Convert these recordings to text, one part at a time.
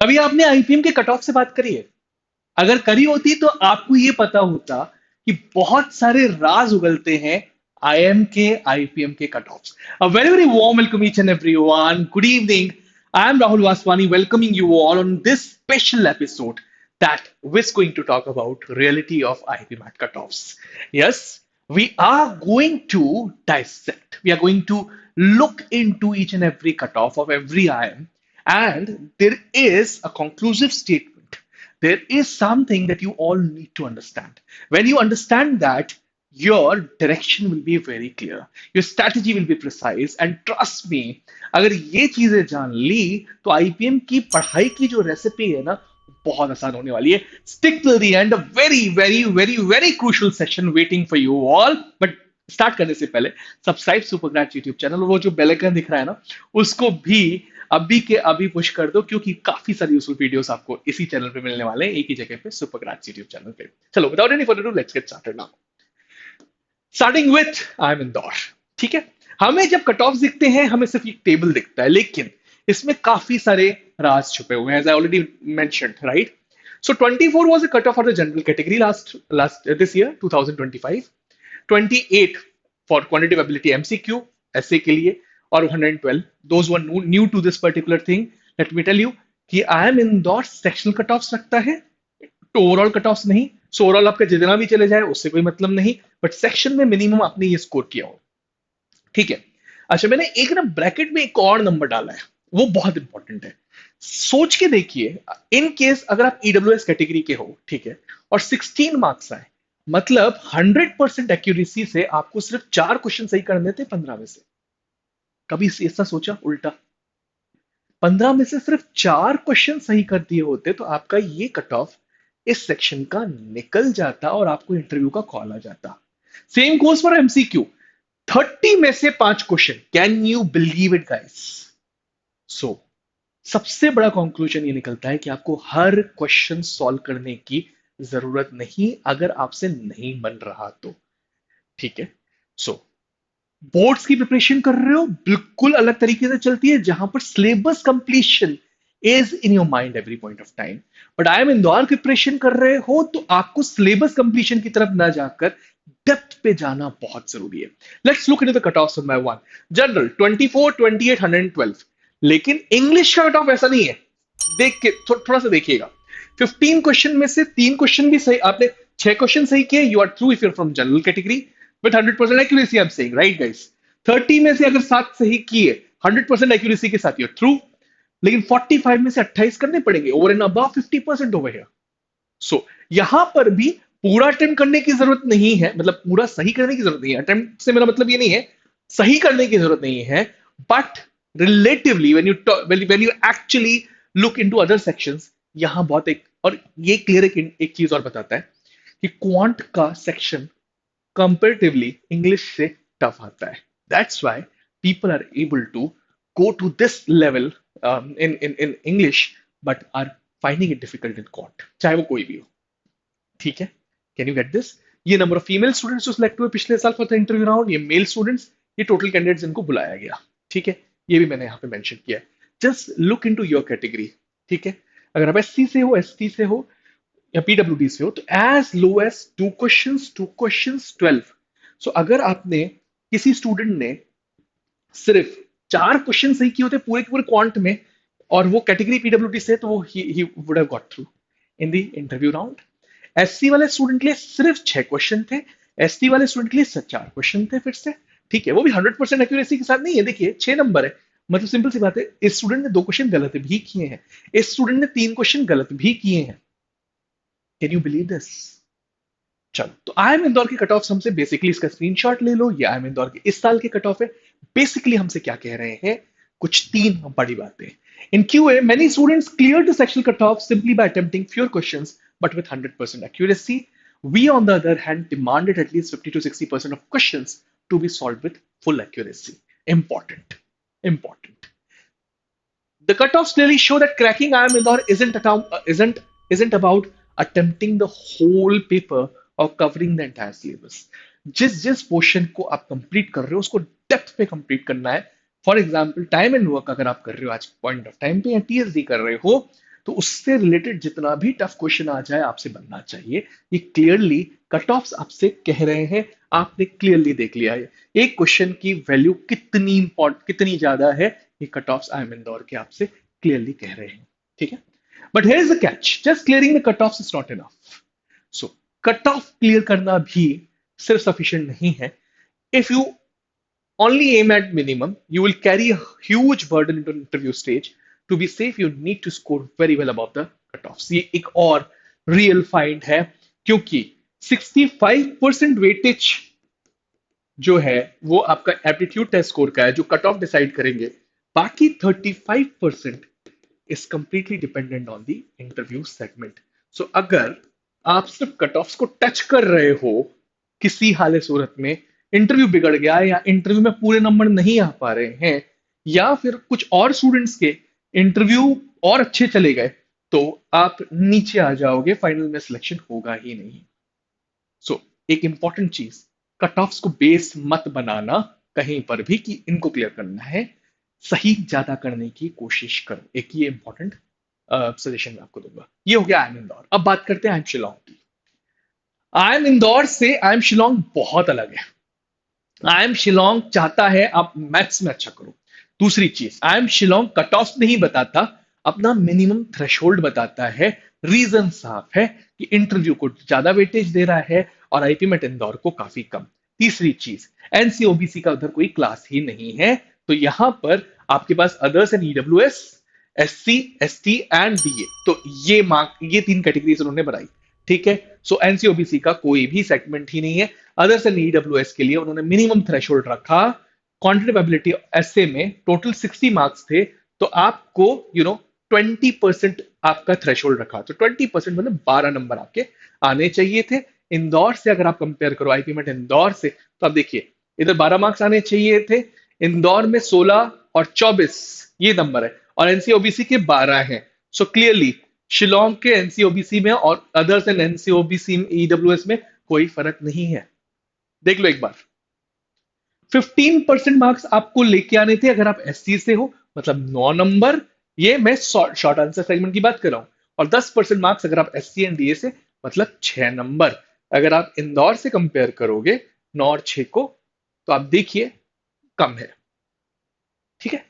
अभी आपने आईपीएम के कट ऑफ से बात करी है? अगर करी होती तो आपको ये पता होता कि बहुत सारे राज उगलते हैं आईएम के आईपीएम के cut off. A very very warm welcome each and everyone, good evening. I am Rahul Vaswani welcoming you all on this special episode that we're going to talk about reality of IIM at cutoffs. Yes, we are going to dissect, we are going to look into each and every cutoff of every IIM, and there is a conclusive statement. There is something that you all need to understand. When you understand that, your direction will be very clear, your strategy will be precise, and trust me, अगर ये चीजें जान ली तो IPM की पढ़ाई की जो recipe है ना, बहुत आसान होने वाली है। Stick till the end, a very very very very crucial session waiting for you all. But start करने से पहले सब्सक्राइब सुपरग्रैड यूट्यूब चैनल, वो जो बेल आइकन दिख रहा है ना, उसको भी अभी के अभी पुश कर दो, क्योंकि काफी सारी यूजफुल वीडियोस आपको इसी चैनल पे मिलने वाले हैं, एक ही जगह पे, सुपरग्रैड यूट्यूब चैनल पे। चलो without any further do, let's get started now. Starting with I M Indore. ठीक है, हमें जब कट ऑफ दिखते हैं हमें सिर्फ एक टेबल दिखता है, लेकिन इसमें काफी सारे राज छुपे हुए हैं, as I already mentioned, right? So 24 was a cutoff for the general category last this year 2025. 28 for quantitative ability MCQ essay के लिए, और 112 those who are new to this particular thing, let me tell you कि आई M Indore sectional cut of रखता है, तो overall cut off नहीं। So overall आपका जितना भी चले जाए उससे कोई मतलब नहीं, बट सेक्शन में मिनिमम आपने ये स्कोर किया हो। ठीक है। अच्छा, मैंने एक ना ब्रैकेट में एक और नंबर डाला है, वो बहुत इंपॉर्टेंट है। सोच के देखिए, इन केस अगर आप ईडब्ल्यूएस कैटेगरी के हो, ठीक है, और 16 मार्क्स आए, मतलब 100% एक्यूरेसी से आपको सिर्फ 4 क्वेश्चन सही करने थे 15 में से। कभी ऐसा सोचा उल्टा? 15 में से सिर्फ 4 क्वेश्चन सही कर दिए होते तो आपका ये कट ऑफ इस सेक्शन का निकल जाता और आपको इंटरव्यू का कॉल आ जाता। Same goes for MCQ. 30 में से 5 question, can you believe it guys? So सबसे बड़ा कंक्लूजन ये निकलता है कि आपको हर क्वेश्चन सॉल्व करने की जरूरत नहीं, अगर आपसे नहीं बन रहा तो। ठीक है। सो बोर्ड्स की प्रिपरेशन कर रहे हो, बिल्कुल अलग तरीके से चलती है, जहां पर syllabus completion is in your mind every point of time. But I M Indore की प्रिपरेशन कर रहे हो तो आपको सिलेबस कंप्लीशन की तरफ ना जाकर डेप्थ पे जाना बहुत जरूरी है। Let's look into the cut off by one. General 24, 28, 112। लेकिन इंग्लिश का कट ऑफ ऐसा नहीं है, देख के थोड़ा सा देखिएगा। 15 क्वेश्चन में से 3 क्वेश्चन भी सही, आपने 6 क्वेश्चन सही किए, you are through if you're from general category with 100% accuracy, I am saying, right guys? 30 में से अगर 7 सही किए 100% एक्यूरेसी के साथ, यूर थ्रू। लेकिन 45 में से 28 करने पड़ेंगे, over and above 50% over here. So यहां पर भी पूरा अटेम्प्ट करने की जरूरत नहीं है, मतलब पूरा सही करने की जरूरत नहीं है। अटेम्प्ट से मेरा मतलब ये नहीं है सही करने की जरूरत नहीं है, but relatively when you actually look into other sections, यहां बहुत एक, और ये क्लियर एक चीज और बताता है कि क्वांट का सेक्शन कंपेरेटिवली इंग्लिश से टफ आता है। That's why people are able to go to this level in English, but are finding it difficult in quant, चाहे वो कोई भी हो। ठीक है, कैन यू गेट दिस? ये नंबर ऑफ फीमेल स्टूडेंट्स जो सिलेक्ट हुए पिछले साल फॉर द इंटरव्यू राउंड, ये मेल स्टूडेंट्स, ये टोटल कैंडिडेट्स इनको बुलाया गया। ठीक है, ये भी मैंने यहाँ पे मेंशन किया है। Just look into your category. ठीक है, अगर आप एससी से हो, एसटी से हो, या पीडब्ल्यूडी से हो, तो एज लो एज 2 क्वेश्चंस 12। सो अगर आपने, किसी स्टूडेंट ने सिर्फ 4 क्वेश्चन सही किए होते पूरे के पूरे क्वांट में, और वो कैटेगरी पीडब्ल्यूडी से, तो वो he would have got through in the interview round. SC वाले स्टूडेंट के लिए सिर्फ 6 क्वेश्चन थे, एसटी वाले स्टूडेंट के लिए 4 क्वेश्चन थे फिर से। ठीक है, वो भी 100% एक्यूरेसी के साथ नहीं है। देखिए 6 नंबर है, मतलब सिंपल सी बात है, इस स्टूडेंट ने 2 क्वेश्चन गलत भी किए हैं, इस स्टूडेंट ने 3 क्वेश्चन गलत भी किए हैं। Can you believe this? चलो, तो आई एम इंदौर के कट ऑफ हमसे बेसिकली, इसका स्क्रीनशॉट ले लो, ये आई एम इंदौर के इस साल के कट ऑफ है। बेसिकली हमसे क्या कह रहे हैं, कुछ तीन बड़ी बातें. In QA, many students clear the sectional cutoff simply by attempting fewer questions but with 100% accuracy. We, on the other hand, demanded at least 50 to 60% of questions to be solved with full accuracy. Important. Important. The cutoffs clearly show that cracking IIM Indore isn't about attempting the whole paper or covering the entire syllabus. जिस जिस portion को आप complete कर रहे हो उसको depth पे complete करना है. For example time and work अगर आप कर रहे हो आज पॉइंट ऑफ टाइम पे या टीएसडी कर रहे हो तो उससे रिलेटेड जितना भी टफ क्वेश्चन आ जाए आपसे बनना चाहिए. ये क्लियरली कट ऑफ्स आपसे कह रहे हैं. आपने क्लियरली देख लिया है एक क्वेश्चन की वैल्यू कितनी इंपॉर्टेंट कितनी ज्यादा है. ये कट ऑफ्स आईएम इंदौर के आपसे क्लियरली कह रहे हैं. ठीक है. But here is the catch. Just clearing the cut offs is not enough. So cut off clear करना भी सिर्फ सफिशिएंट नहीं है. If you only aim at minimum, you will carry a huge burden into an interview stage. To be safe, you need to score very well above the cutoffs. ये एक और real find है क्योंकि 65% weightage जो है वो आपका aptitude test score का है जो कट ऑफ डिसाइड करेंगे. बाकी 35% is completely dependent on the interview segment. So अगर आप सिर्फ कट ऑफ्स को टच कर रहे हो किसी हाल सूरत में इंटरव्यू बिगड़ गया है या इंटरव्यू में पूरे नंबर नहीं आ पा रहे हैं या फिर कुछ और स्टूडेंट्स के इंटरव्यू और अच्छे चले गए तो आप नीचे आ जाओगे. फाइनल में सिलेक्शन होगा ही नहीं. सो एक इंपॉर्टेंट चीज कट ऑफ्स को बेस मत बनाना कहीं पर भी कि इनको क्लियर करना है. सही ज्यादा करने की कोशिश करो. एक ये इंपॉर्टेंट सजेशन मैं आपको दूंगा. ये हो गया आईएम इंदौर. अब बात करते हैं आईएम शिलोंग की. आईएम इंदौर से आईएम शिलोंग बहुत अलग है. आईएम शिलोंग चाहता है आप मैथ्स में अच्छा करो. दूसरी चीज आईएम शिलोंग कट ऑफ नहीं बताता अपना मिनिमम थ्रेशोल्ड बताता है. रीजन साफ है कि इंटरव्यू को ज्यादा वेटेज दे रहा है और आईपीमेट इंदौर को काफी कम. तीसरी चीज एनसीओबीसी का उधर कोई क्लास ही नहीं है तो यहां पर आपके पास others and EWS SC ST and DA तो ये तीन कैटेगरीज उन्होंने बनाई. ठीक है. सो एनसीओबीसी का कोई भी सेगमेंट ही नहीं है. अदर्स एंड ईडब्ल्यूएस के लिए उन्होंने मिनिमम थ्रेशोल्ड रखा. क्वांटिटेटिव एबिलिटी एसए में टोटल 60 मार्क्स थे तो आपको 20% आपका थ्रेशोल्ड रखा. तो 20% मतलब 12 नंबर आपके आने चाहिए थे. इंदौर से अगर आप कंपेयर करो आईपीमेट इंदौर से तो आप देखिए इधर 12 मार्क्स आने चाहिए थे. इंदौर में 16 और 24 ये नंबर है और एनसीओबीसी के 12 हैं. सो क्लियरली शिलोंग के एनसीओबीसी में और अदर्स एंड एनसीओबीसी ईडब्ल्यूएस में कोई फर्क नहीं है. देख लो एक बार. 15% मार्क्स आपको लेके आने थे अगर आप एससी से हो मतलब 9 नंबर. ये मैं शॉर्ट आंसर सेगमेंट की बात कर रहा हूं. और 10% मार्क्स अगर आप एससी एंड डीए से मतलब 6 नंबर. अगर आप इंदौर से कंपेयर करोगे 9 और 6 को तो आप देखिए कम है. ठीक है.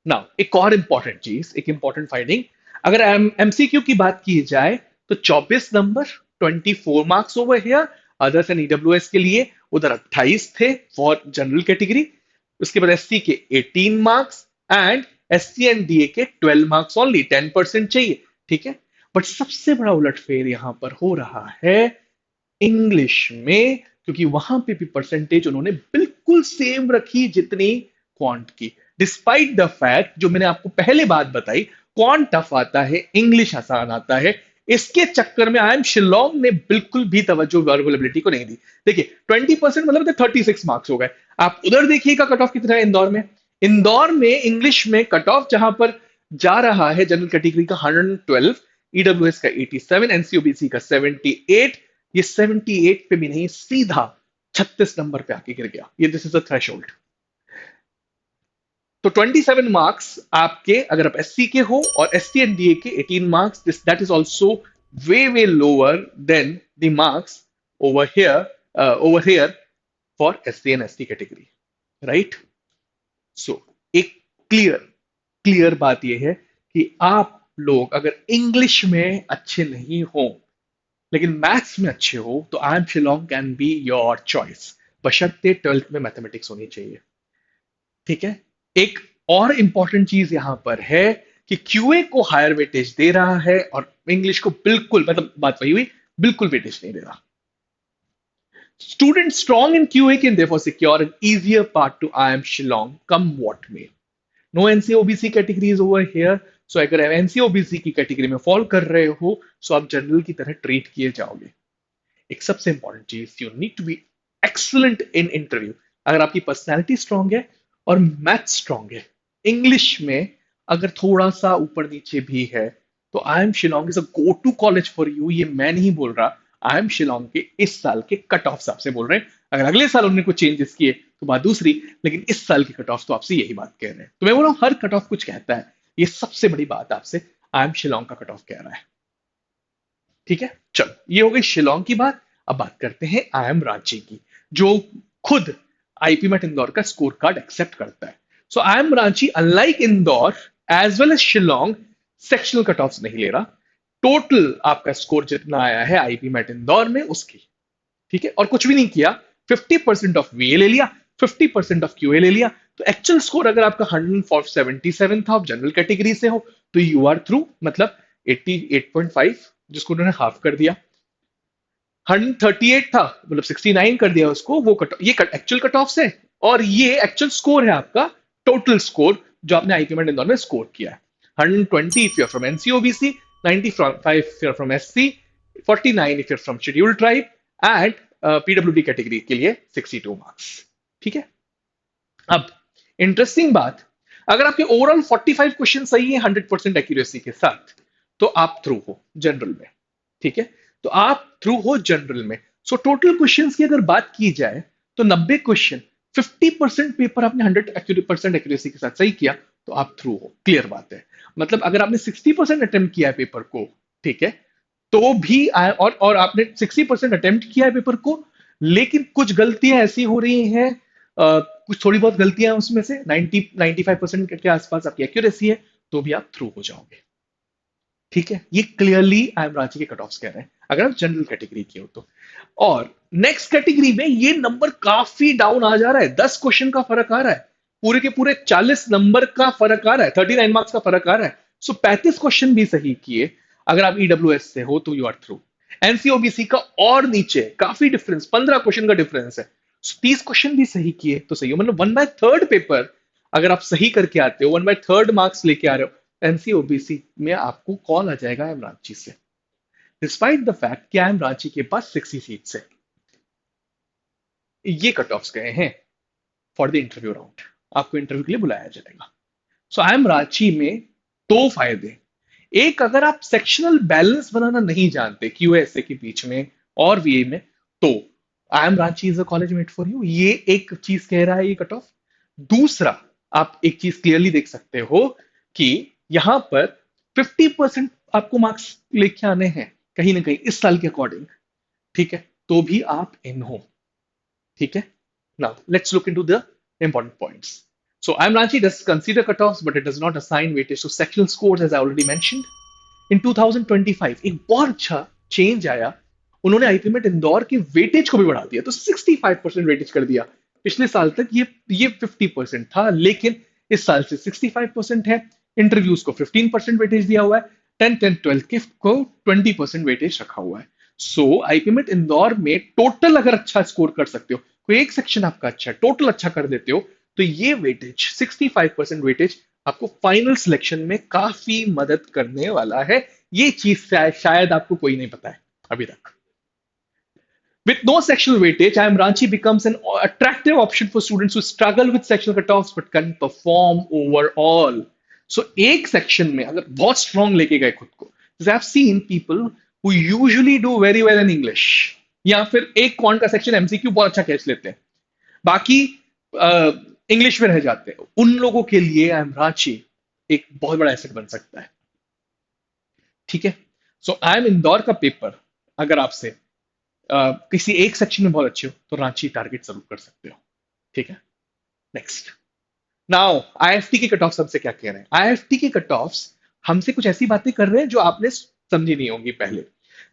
नाउ एक और इंपॉर्टेंट चीज एक इंपॉर्टेंट फाइंडिंग अगर एमसीक्यू की बात की जाए तो 24 number 24 marks over here. Others and EWS के लिए उधर 28 थे फॉर जनरल कैटेगरी. उसके बाद एससी के 18 marks and SC and DA के 12 मार्क्स ओनली. 10% चाहिए. ठीक है. बट सबसे बड़ा उलटफेर यहां पर हो रहा है इंग्लिश में क्योंकि वहां पे भी परसेंटेज उन्होंने बिल्कुल सेम रखी जितनी क्वांट की. डिस्पाइट द फैक्ट जो मैंने आपको पहले बात बताई क्वांट टफ आता है इंग्लिश आसान आता है. इसके चक्कर में आईएम शिलोंग ने बिल्कुल भी तवज्जो वर्बल को नहीं दी. देखिए 20% मतलब 36 मार्क्स हो गए. आप उधर देखिएगा कट ऑफ कितना है इंदौर में. इंदौर में इंग्लिश में कट ऑफ जहां पर जा रहा है जनरल कैटेगरी का 112 ईडब्ल्यूएस का 87 एनसीओबीसी का 78. ये 78 पे भी नहीं सीधा 36 नंबर पे आके गिर गया. ये दिस इज द थ्रेशोल्ड. तो 27 मार्क्स आपके अगर आप एससी के हो और एसटी एंड डीए के 18 marks that is also way lower than the marks over here for SC and ST category. Right. So एक क्लियर बात यह है कि आप लोग अगर इंग्लिश में अच्छे नहीं हो लेकिन मैथ्स में अच्छे हो तो I M Shillong can be your choice बशर्ते 12th में मैथमेटिक्स होनी चाहिए. ठीक है. एक और इंपॉर्टेंट चीज यहां पर है कि क्यूए को हायर वेटेज दे रहा है और इंग्लिश को बिल्कुल मतलब बात वही हुई बिल्कुल वेटेज नहीं दे रहा. Students strong in QA can therefore secure an easier path to IIM Shillong come what may. No NCOBC categories over here. So अगर आप एनसीओबीसी की कैटेगरी में फॉल कर रहे हो सो आप जनरल की तरह ट्रीट किए जाओगे। एक सबसे इंपॉर्टेंट चीज, you need to be excellent in interview. अगर आपकी पर्सनैलिटी स्ट्रांग है और मैथ स्ट्रांग है, इंग्लिश में अगर थोड़ा सा ऊपर नीचे भी है, तो I M Shillong is a go to college for you. ये मैं नहीं बोल रहा, आई एम शिलोंग के इस साल के कट ऑफ आपसे बोल रहे हैं। अगर अगले साल उन्होंने कुछ चेंजेस किए तो बात दूसरी, लेकिन इस साल की कट ऑफ तो आपसे यही बात कह रहे हैं। तो मैं बोल रहा हूँ हर कट ऑफ कुछ कहता है, ये सबसे बड़ी बात आपसे आई एम शिलोंग का कट ऑफ कह रहा है। ठीक है, चलो ये हो गई शिलोंग की बात। अब बात करते हैं आई एम रांची की, जो खुद आईपी मेट इंदौर का स्कोर कार्ड एक्सेप्ट करता है। So I M Ranchi unlike Indore as well as Shillong sectional cut off नहीं ले रहा। टोटल आपका स्कोर जितना आया है आईपी मेट इंदौर में उसकी, ठीक है, और कुछ भी नहीं किया। 50% ऑफ वीए ले लिया, 50% ऑफ क्यूए ले लिया, तो एक्चुअल स्कोर अगर आपका 177 था, आप जनरल कैटेगरी से हो, तो यू आर थ्रू, मतलब 88.5 जिसको उन्होंने हाफ कर दिया। 138 था, मतलब 69 कर दिया उसको, वो कट, ये एक्चुअल कट ऑफ है, और ये एक्चुअल स्कोर है आपका, टोटल स्कोर जो आपने आईपी मेट इंदौर में स्कोर किया है। 120 if you're from NCOBC, 95 if you're from SC, 49 if you're from scheduled tribe, and PWD category के लिए 62 मार्क्स। ठीक है, अब इंटरेस्टिंग बात, अगर आपके ओवरऑल 45 क्वेश्चन सही है 100% एक्यूरेसी के साथ, तो आप थ्रू हो जनरल में। ठीक है, तो आप थ्रू हो जनरल में। सो टोटल क्वेश्चंस की अगर बात की जाए तो 90 क्वेश्चन, 50% पेपर आपने 100% एक्यूरेसी के साथ सही किया, तो आप थ्रू हो। क्लियर बात है, मतलब अगर आपने 60% अटेम्प्ट किया है पेपर को, ठीक है, तो भी और आपने 60% अटेम्प्ट किया है पेपर को, लेकिन कुछ गलतियां ऐसी हो रही हैं, कुछ थोड़ी बहुत गलतियां उसमें से 95% के आसपास आपकी एक्यूरेसी है, तो भी आप थ्रू हो जाओगे। ठीक है, ये क्लियरली आई एम रांची के कट ऑफ कह रहे हैं अगर आप जनरल कैटेगरी की हो तो। और नेक्स्ट कैटेगरी में ये नंबर काफी डाउन आ जा रहा है, 10 क्वेश्चन का फर्क आ रहा है, पूरे के पूरे 40 नंबर का फर्क आ रहा है, 39 मार्क्स का फर्क आ रहा है। सो 35 क्वेश्चन भी सही किए अगर आप ईडब्ल्यूएस से हो तो यू आर थ्रू। एनसीओबीसी का और नीचे काफी डिफरेंस, 15 क्वेश्चन का डिफरेंस है। 30 क्वेश्चन भी सही किए तो सही हो, मतलब 1/3 पेपर अगर आप सही करके आते हो, 1/3 मार्क्स लेके आ रहे हो, एनसीओबीसी में आपको कॉल आ जाएगा आई एम रांची से, डिस्पाइट द फैक्ट कि आई एम रांची के पास 60 सीट्स है। ये कट ऑफ गए हैं फॉर द इंटरव्यू राउंड, आपको इंटरव्यू के लिए बुलाया जाएगा। सो आई एम रांची में दो फायदे, एक अगर आप सेक्शनल बैलेंस बनाना नहीं जानते क्यूएसए के बीच में और वीए में, तो I M Ranchi is a college met for you, ये एक चीज कह रहा है ये कट ऑफ। दूसरा, आप एक चीज क्लियरली देख सकते हो कि यहां पर 50% आपको मार्क्स लेके आने हैं कहीं ना कहीं इस साल के अकॉर्डिंग, ठीक है, तो भी आप इन हो। ठीक है, now let's look into the important points. So IIM Ranchi does consider cutoffs, but it does not assign weightage to sectional scores, as I already mentioned. In 2025 एक बहुत अच्छा चेंज आया, उन्होंने आईपीमेट इंदौर के वेटेज को भी बढ़ा दिया, तो 65% वेटेज कर दिया। पिछले साल तक ये 50% था, लेकिन इस साल से 65% है। इंटरव्यूज को 15% वेटेज दिया हुआ है, 10th and 12th के को 20% वेटेज रखा हुआ है। सो आईपीमेट इंदौर में टोटल अगर अच्छा स्कोर कर सकते हो, कोई एक सेक्शन आपका अच्छा, टोटल अच्छा कर देते हो, तो ये वेटेज 65% वेटेज आपको फाइनल सिलेक्शन में काफी मदद करने वाला है। ये चीज शायद आपको कोई नहीं पता है अभी तक। With no sectional weightage, IIM Ranchi becomes an attractive option for students who struggle with sectional cutoffs but can perform overall. So एक सेक्शन में अगर बहुत स्ट्रॉन्ग लेके गए खुद को, जैसे I've seen people who usually do very well in English, या फिर एक क्वांट का सेक्शन एमसीक्यू बहुत अच्छा कैच लेते हैं, बाकी इंग्लिश में रह जाते हैं, उन लोगों के लिए आई एम रांची एक बहुत बड़ा एसेट बन सकता है। ठीक है, सो आई एम इंदौर का पेपर अगर आपसे किसी एक सेक्शन में बहुत अच्छे हो तो रांची टारगेट जरूर कर सकते हो। ठीक है, नेक्स्ट, नाउ आईएफटी के कट ऑफ हमसे क्या कह रहे हैं। आईएफटी के कट ऑफ हमसे कुछ ऐसी बातें कर रहे हैं जो आपने समझी नहीं होंगी पहले।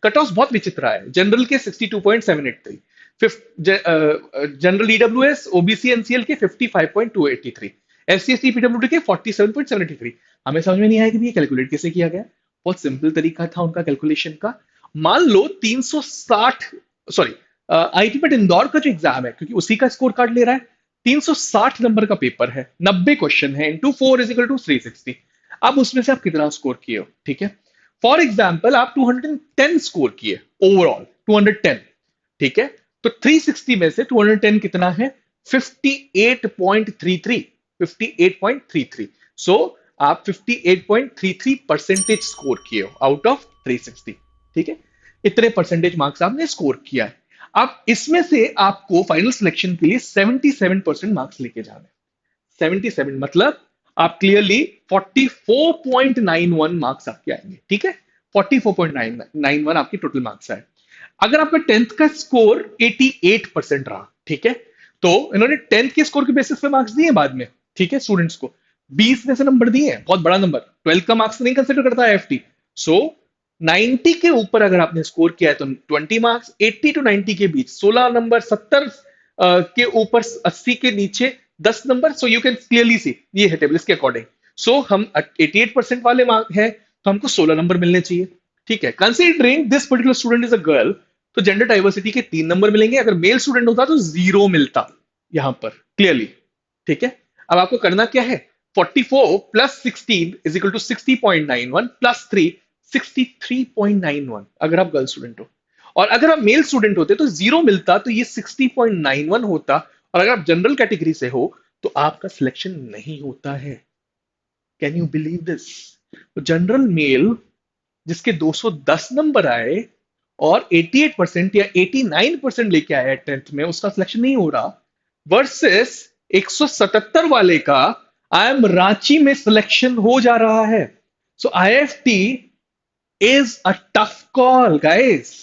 कट ऑफ बहुत विचित्र है। जनरल के 62.783, जनरल ईडब्ल्यूएस ओबीसी एनसीएल के 55.283, एससी एसटी पीडब्ल्यूडी के 47.73। हमें समझ में नहीं आया कि ये कैलकुलेट कैसे किया गया। बहुत सिंपल तरीका था उनका कैलकुलेशन का। मान लो 360, सॉरी आईटी मेट इंदौर का जो एग्जाम है, क्योंकि उसी का स्कोर कार्ड ले रहा है, 360 नंबर का पेपर है, 90 क्वेश्चन है, इंटू 4 इज इक्वल टू 360। अब उसमें से आप कितना स्कोर किए हो, ठीक है। फॉर एग्जाम्पल आप 210 स्कोर किए ओवरऑल, 210, ठीक है। तो 360 में से 210 कितना है, 58.33, 58.33। सो आप 58.33 परसेंटेज स्कोर किए हो आउट ऑफ 360, ठीक है। इतने परसेंटेज मार्क्स आपने स्कोर किया है। अब इसमें से आपको फाइनल सिलेक्शन के लिए 77% मार्क्स लेके जाना है। 77 मतलब आप क्लियरली 44.91 मार्क्स आपके आएंगे, ठीक है। 44.91 आपकी टोटल मार्क्स आए। अगर आपका 10th का स्कोर 88% रहा, ठीक है, तो इन्होंने 10th के स्कोर के बेसिस पे मार्क्स दिए बाद में, ठीक है, स्टूडेंट्स को 20 में से नंबर दिए हैं, बहुत बड़ा नंबर। 12th का मार्क्स नहीं कंसिडर करता है एफटी। सो 90 के ऊपर अगर आपने स्कोर किया है तो 20 मार्क्स, 80 टू 90 के बीच 16 नंबर, 70 के ऊपर 80 के नीचे 10 number. So you can clearly सी ये है टेबल इसके अकॉर्डिंग। सो हम 88% वाले मार्क है तो हमको 16 नंबर मिलने चाहिए, ठीक है। Considering this particular student is a girl, तो जेंडर डाइवर्सिटी के 3 नंबर मिलेंगे। अगर मेल स्टूडेंट होता तो 0 मिलता यहां पर क्लियरली, ठीक है। अब आपको करना क्या है, 44 plus 16 is equal to 60.91 plus 3, 63.91 अगर आप गर्ल स्टूडेंट हो। और अगर आप मेल स्टूडेंट होते तो 0 मिलता, तो ये 60.91 होता। और अगर आप जनरल कैटेगरी से हो तो आपका सिलेक्शन नहीं होता है। Can you believe this? General mail जिसके 210 नंबर आए और 88% या 89% लेके आया 10th में, उसका सिलेक्शन नहीं हो रहा, वर्सेस 177 वाले का आई एम रांची में सिलेक्शन हो जा रहा है। So IFT is a tough call guys.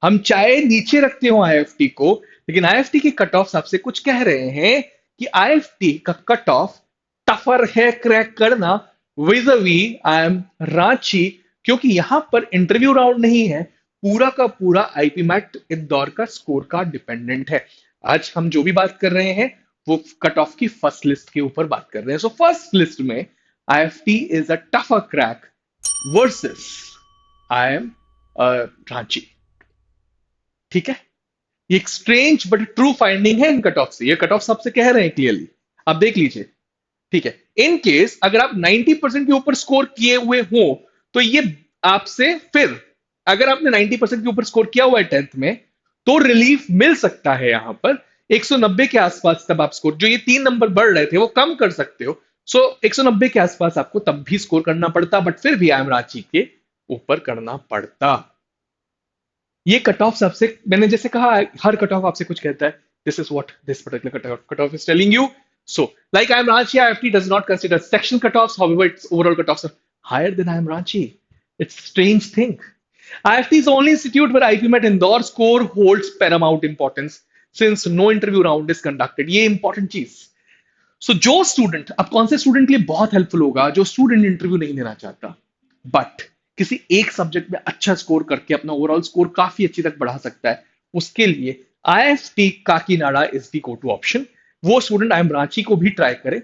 हम चाहे नीचे रखते हो आईएफटी को, लेकिन आईएफटी की कट ऑफ आपसे कुछ कह रहे हैं कि आईएफटी का कट ऑफ टफर है क्रैक करना विजवी आई एम रांची, क्योंकि यहां पर इंटरव्यू राउंड नहीं है, पूरा का पूरा आईपी मैट इंदौर का स्कोर कार्ड डिपेंडेंट है। आज हम जो भी बात कर रहे हैं वो कट ऑफ की फर्स्ट लिस्ट के ऊपर बात कर रहे हैं। सो फर्स्ट लिस्ट में IFT is a tougher crack versus I am Ranchi, ठीक है। ये एक स्ट्रेंज बट ट्रू फाइंडिंग है इन कट ऑफ से, ये कट ऑफ सबसे कह रहे हैं क्लियरली, आप देख लीजिए, ठीक है। इन केस अगर आप 90% के ऊपर स्कोर किए हुए हो तो ये आपसे फिर, अगर आपने 90% के ऊपर स्कोर किया हुआ है 10th में, तो रिलीफ मिल सकता है यहां पर 190 के आसपास। तब आप स्कोर जो ये 3 नंबर बढ़ रहे थे वो कम कर सकते हो। सो 190 के आसपास आपको तब भी स्कोर करना पड़ता, बट फिर भी आई एम रांची के ऊपर करना पड़ता। ये कट ऑफ सबसे, मैंने जैसे कहा हर कट ऑफ आपसे कुछ कहता है, this is what this particular cut off is telling you. So like I am Ranchi, IFT does not consider section cutoffs, however its overall cutoffs are higher than I am Ranchi. It's a strange thing. IFT is the only institute where IPMET Indore score holds paramount importance since no interview round is conducted. ये important चीज। सो जो student, अब कौन से student के लिए बहुत helpful होगा, जो स्टूडेंट इंटरव्यू नहीं देना चाहता बट किसी एक सब्जेक्ट में अच्छा स्कोर करके अपना ओवरऑल स्कोर काफी अच्छी तक बढ़ा सकता है, उसके लिए IFT Kakinada is the go to option. वो स्टूडेंट आई एम रांची को भी ट्राई करे,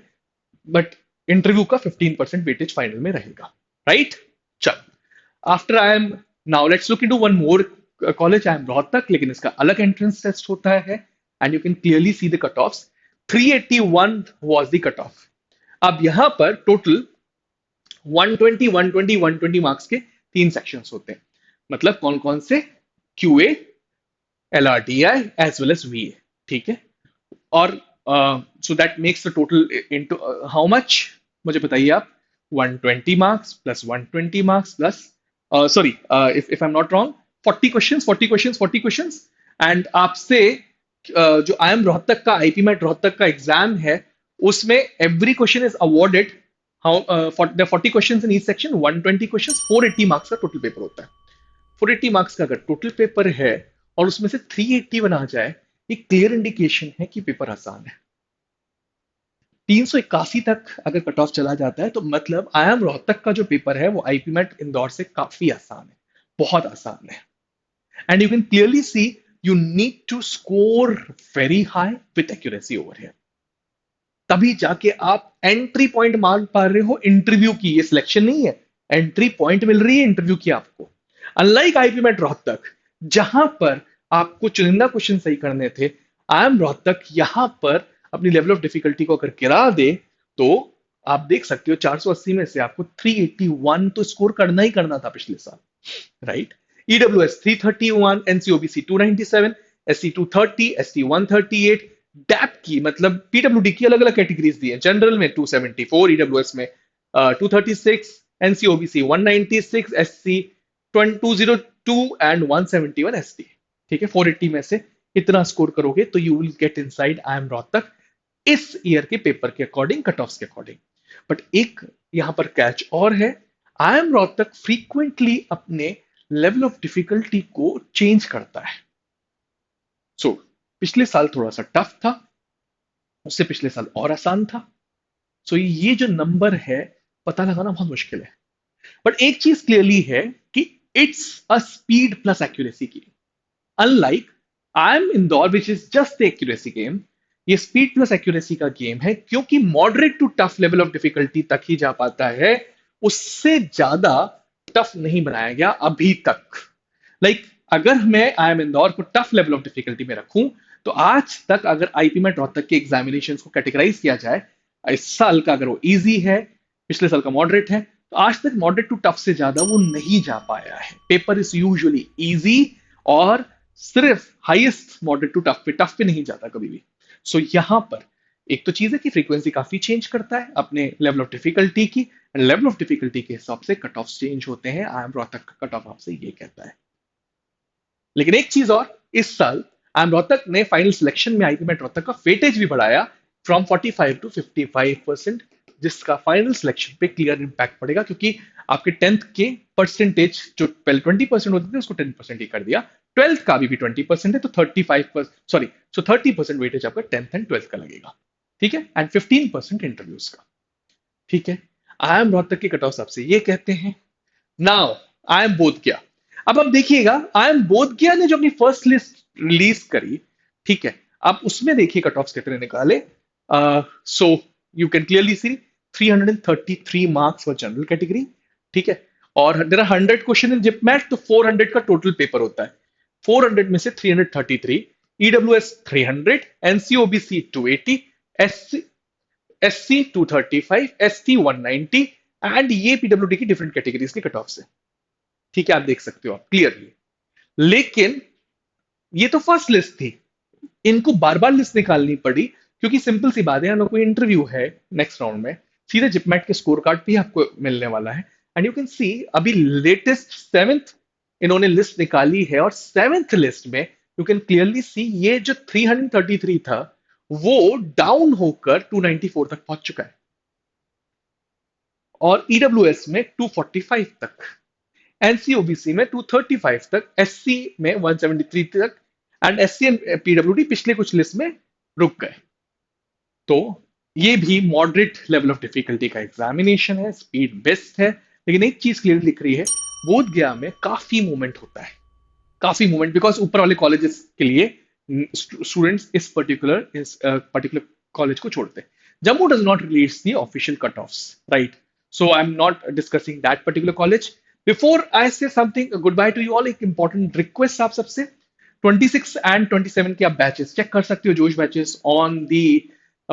बट इंटरव्यू का 15% वेटेज फाइनल में रहेगा, राइट। चल, after I am, now let's look into one more college, I am Rohtak, लेकिन इसका अलग एंट्रेंस टेस्ट होता है and you can clearly see the cut off. 381 was the cut off. अब यहां पर टोटल 120 120 120 मार्क्स के 3 सेक्शंस होते हैं। मतलब कौन कौन से, QA, LRDI as well as VA, ठीक है। और so that makes the total into how much, मुझे बताइए आप। 120 marks plus 120 marks plus sorry, if I am not wrong, 40 questions 40 questions 40 questions. And आपसे जो आई एम रोहतक का, आईपी मैट रोहतक का एग्जाम है, उसमें every question is awarded. How 40 questions in each section, 120 questions, 480 marks का टोटल पेपर होता है। 480 marks का अगर टोटल पेपर है और उसमें से 380 बना जाए, ये क्लियर इंडिकेशन है कि पेपर आसान है। 381 तक अगर कट ऑफ चला जाता है तो मतलब आई एम रोहतक का जो पेपर है वो आईपी मैट इंदौर से काफी आसान है, बहुत आसान है। And you can clearly see you need to score very high with accuracy over here, तभी जाके आप एंट्री पॉइंट मान पा रहे हो इंटरव्यू की। ये सिलेक्शन नहीं है, एंट्री पॉइंट मिल रही है इंटरव्यू की आपको। अनलाइक आईपी मैट रोहतक, जहां पर आपको चुनिंदा क्वेश्चन सही करने थे, आई एम रोहतक यहां पर अपनी लेवल ऑफ डिफिकल्टी को अगर गिरा दे तो आप देख सकते हो 480 में से आपको 381 तो स्कोर करना ही करना था पिछले साल, right? EWS 331, NCOBC 297, SC 230, ST 138, DAP की मतलब पीडब्ल्यूडी की अलग अलग कैटेगरीज दी है, जनरल में 274, ईडब्ल्यूएस में 236, एनसीओबीसी 196, एससी 202 एंड 171 एसटी। ठीक है, 480 में से इतना स्कोर करोगे तो you will get inside I am Rohtak इस ईयर के पेपर के अकॉर्डिंग, कट ऑफ के अकॉर्डिंग। बट एक यहां पर कैच और है, आई एम रोहतक फ्रीक्वेंटली अपने लेवल ऑफ डिफिकल्टी को चेंज करता है। सो पिछले साल थोड़ा सा टफ था, उससे पिछले साल और आसान था। सो ये जो नंबर है पता लगाना बहुत मुश्किल है, बट एक चीज क्लियरली है कि it's a speed plus accuracy game. Unlike I M Indore which is just accuracy game, ये स्पीड प्लस एक्यूरेसी का गेम है, क्योंकि moderate to tough level of difficulty तक ही जा पाता है, उससे ज्यादा टफ नहीं बनाया गया अभी तक। लाइक अगर मैं आई एम इंदौर को टफ लेवल ऑफ डिफिकल्टी में रखूं तो आज तक अगर आईपी में रोहतक के एग्जामिनेशन को कैटेगराइज किया जाए, इस साल का अगर वो इजी है, पिछले साल का मॉडरेट है, तो आज तक मॉडरेट टू टफ से ज्यादा वो नहीं जा पाया है। पेपर इज यूजुअली इजी और सिर्फ हाईएस्ट मॉडरेट टू टफ पे नहीं जाता कभी भी। सो यहां पर एक तो चीज है कि फ्रीक्वेंसी काफी चेंज करता है अपने लेवल ऑफ डिफिकल्टी की, एंड लेवल ऑफ डिफिकल्टी के हिसाब से कट ऑफ चेंज होते हैं। आई एम रोहतक का कट ऑफ आपसे ये कहता है। लेकिन एक चीज और, इस साल आई एम रोहतक ने फाइनल सिलेक्शन में आईपी मेट रोहतक का वेटेज भी बढ़ाया फ्रॉम 45 टू 55%, जिसका फाइनल सिलेक्शन पे क्लियर इंपैक्ट पड़ेगा, क्योंकि आपके 10th के परसेंटेज जो पहले 20% होते थे उसको 10% ही कर दिया, 12th का भी 20% है तो 35%, सॉरी, सो 30% वेटेज आपका 10th एंड 12th का लगेगा। ठीक है, एंड 15% इंटरव्यूज का। ठीक है, आई एम रोहतक के कट ऑफ आपसे ये कहते हैं। Now I M Bodhgaya. अब आप देखिएगा, आई एम बोधगया ने जो अपनी फर्स्ट लिस्ट रिलीज करी, ठीक है, आप उसमें देखिए कट ऑफ कितने निकाले। So you can clearly C 333 marks for general category. ठीक है, और देयर आर 100 क्वेश्चन इन जिपमैट, तो 400 का टोटल पेपर होता है। 400 में से 333, EWS 300, एनसीओबीसी 280, SC SC 235, ST 190, and ये पीडब्ल्यूडी की डिफरेंट कैटेगरीज के कट ऑफ से। ठीक है, आप देख सकते हो आप क्लियरली। लेकिन ये तो फर्स्ट लिस्ट थी, इनको बार बार लिस्ट निकालनी पड़ी, क्योंकि सिंपल सी बात है, अगर कोई इंटरव्यू है नेक्स्ट राउंड में, सीधे जिपमैट के स्कोर कार्ड भी आपको मिलने वाला है। एंड यू कैन सी अभी लेटेस्ट 7th इन्होंने लिस्ट निकाली है, और 7th लिस्ट में यू कैन क्लियरली सी ये जो 333 था वो डाउन होकर 294 तक पहुंच चुका है, और ईडब्ल्यूएस में 245 तक, एनसीओबीसी में 235 तक, एससी में 173 तक, एंड एससी एंड पीडब्ल्यूडी पिछले कुछ लिस्ट में रुक गए। तो ये भी मॉडरेट लेवल ऑफ डिफिकल्टी का एग्जामिनेशन है, स्पीड बेस्ट है। लेकिन एक चीज क्लियर दिख रही है, बोध गया में काफी मूवमेंट होता है, काफी मूवमेंट, बिकॉज ऊपर वाले कॉलेजेस के लिए स्टूडेंट्स इस पर्टिकुलर कॉलेज को छोड़ते हैं। Jammu does not release the official cut offs, right? So I am not discussing that particular college. Before I से something good by two you all, एक इंपॉर्टेंट रिक्वेस्ट आप सबसे, 26 एंड 27 के आप बैचेस चेक कर सकते हो, जोश batches on the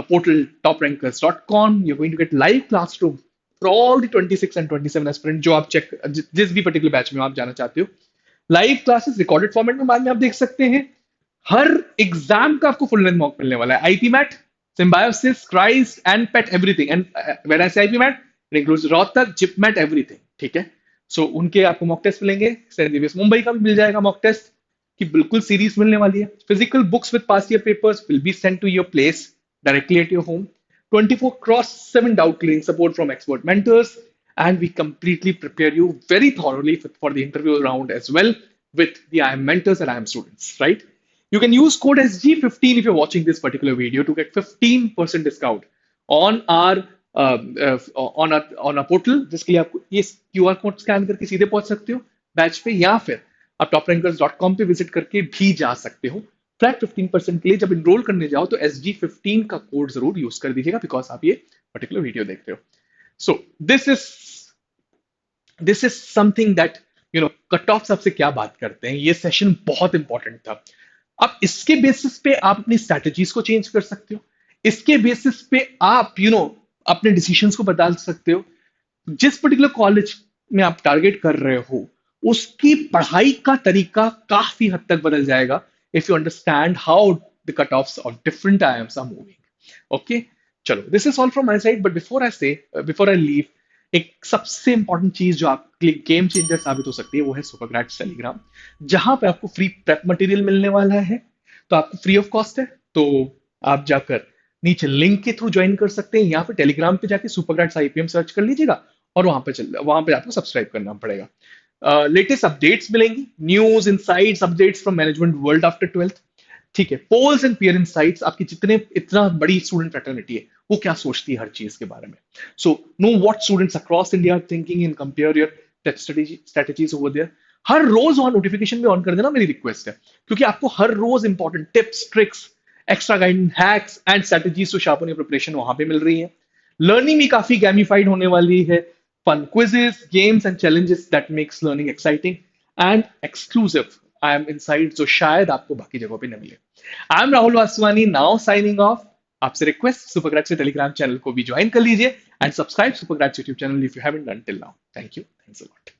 portal toprankers.com. You're going to get live classroom for all the 26 and 27 aspirant जो आप चेक जिस भी पर्टिकुलर बैच में आप जाना चाहते हो। लाइव क्लासेस रिकॉर्डेड फॉर्मेट में बाद में आप देख सकते हैं। हर एग्जाम का आपको फुल लेंथ मॉक मिलने वाला है, IPMAT, Symbiosis, Christ and pet everything, and when I say IPMAT it includes Rohtak, JIPMAT, everything. ठीक है, सो उनके आपको मॉक टेस्ट मिलेंगे, सेंट जेवियर्स मुंबई का भी मिल जाएगा मॉक टेस्ट की बिल्कुल सीरीज मिलने वाली है। Physical books with past year papers will be sent to your place directly at your home. 24/7 doubt clearing support from expert mentors, and we completely prepare you very thoroughly for the interview round as well with the IIM mentors and IIM students, right? You can use code SG15 if you're watching this particular video to get 15% discount on our portal, जिसके लिए आपको ये QR code scan करके सीधे पहुंच सकते हो batch पे, या फिर आप toprankers.com पे विजिट करके भी जा सकते हो। फ्लैट 15% के लिए जब इनरोल करने जाओ तो SG15 का कोड जरूर यूज कर दीजिएगा, बिकॉज आप ये पर्टिकुलर वीडियो देख रहे हो। So this is something that cut off आपसे क्या बात करते हैं, ये सेशन बहुत इंपॉर्टेंट था। अब इसके बेसिस पे आप अपनी स्ट्रैटेजीज को चेंज कर सकते हो, इसके बेसिस पे आप अपने डिसीजंस को बदल सकते हो। जिस पर्टिकुलर कॉलेज में आप टारगेट कर रहे हो उसकी पढ़ाई का तरीका काफी हद तक बदल जाएगा if you understand how the cut offs of different IIMs are moving. Okay, चलो, this is all from my side, but before I leave, एक सबसे इंपॉर्टेंट चीज जो आपके लिए गेम चेंजर साबित हो सकती है वो है सुपरग्रैड्स टेलीग्राम, जहां पे आपको फ्री प्रेप मटेरियल मिलने वाला है। तो आपको फ्री ऑफ कॉस्ट है, तो आप जाकर नीचे लिंक के थ्रू ज्वाइन कर सकते हैं, यहाँ पे टेलीग्राम पे जाके सुपरग्रैड्स आईपीएम सर्च कर लीजिएगा और वहां पे आपको सब्सक्राइब करना पड़ेगा। लेटेस्ट अपडेट्स मिलेंगी, news insights updates from management world after 12th। ठीक है, पोल्स एंड पीयर इनसाइट्स, आपकी इतना बड़ी स्टूडेंट फ्रेटर्निटी है वो क्या सोचती है हर चीज के बारे में। So know what students across India are thinking in compare your strategies over there. हर रोज वहां नोटिफिकेशन भी ऑन कर देना, मेरी रिक्वेस्ट है, क्योंकि आपको हर रोज important tips, tricks, extra guidance, hacks and strategies to sharpen your preparation वहां पे मिल रही है। लर्निंग भी काफी गैमिफाइड होने वाली है, fun quizzes, games and challenges that makes learning exciting and exclusive I am inside जो शायद आपको बाकी जगहों पे न मिले। I am Rahul Vaswani, now signing off. आपसे रिक्वेस्ट, सुपरग्रैड्स के टेलीग्राम चैनल को भी ज्वाइन कर लीजिए and subscribe Supergrads YouTube channel if you haven't done till now. Thank you, thanks a lot.